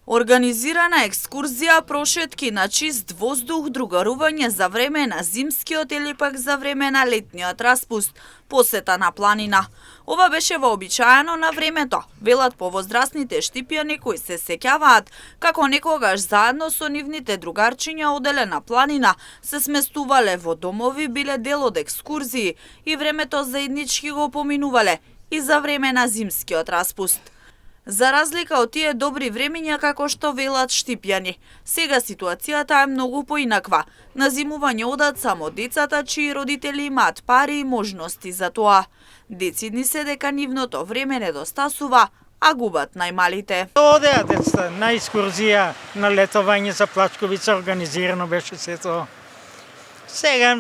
Организирана екскурзија, прошетки на чист воздух, другарување за време на зимскиот или пак за време на летниот распуст, посета на планина. Ова беше вообичаено на времето, велат повозрастните штипјани кои се сеќаваат како некогаш заедно со нивните другарчиња оделе на планина, се сместувале во домови, биле дел од екскурзии и времето заеднички го поминувале и за време на зимскиот распуст. За разлика од тие добри времиња како што велат штипјани, сега ситуацијата е многу поинаква. На зимување одат само децата чии родители имаат пари и можности за тоа. Децидни се дека нивното време недостасува, а губат најмалите. Одеа децата на екскурзија, на летовање за Плачковица, организирано беше се тоа. Сега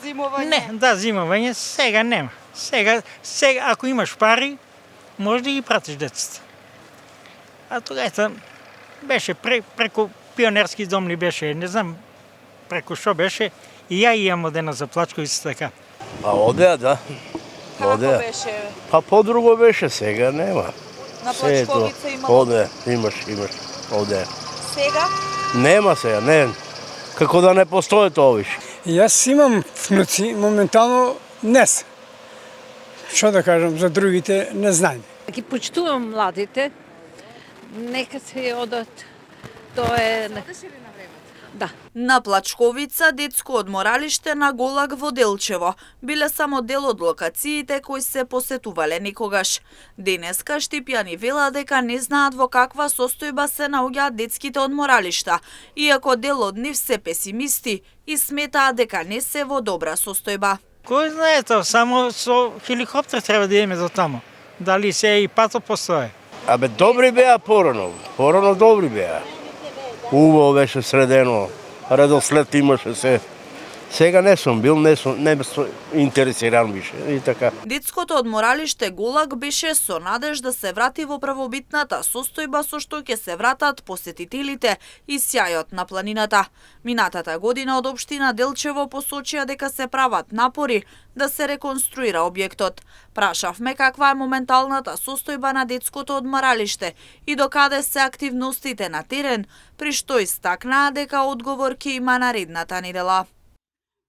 Зимување? зимување, сега нема. Сега ако имаш пари, може да ги пратиш децата. А тогава беше преку пионерски дом ли беше, не знам преку што беше, и ја имам одена за Плачковица така. А одеа, да. Како беше? Па подруго беше, сега нема. На Плачковица има? Одеа, имаш, одеа. Сега? Нема сега, не. Како да не постои тоа више. Јас имам внуци, моментално днес. Што да кажам, за другите не знаем. Ги почитувам младите, нека се одат, тоа е... Да. На Плачковица, детско одморалиште на Голак во Делчево, биле само дел од локациите кои се посетувале некогаш. Денеска штипјани велат дека не знаат во каква состојба се наоѓаат детските одморалишта, иако дел од нив се песимисти и сметаат дека не се во добра состојба. Кој знае тоа, само со хеликоптер треба да идеме до таму. Дали се и пато постоje. Абе, добри беа порано добри беа. Убаво беше средено, редослед имаше се. Сега не сум бил, не сум интересиран више и така. Детското одморалиште Голак беше со надеж да се врати во правобитната состојба со што ќе се вратат посетителите и сјајот на планината. Минатата година од општина Делчево посочија дека се прават напори да се реконструира објектот. Прашавме каква е моменталната состојба на детското одморалиште и докаде се активностите на терен, при што истакнаа дека одговор ќе има наредната недела.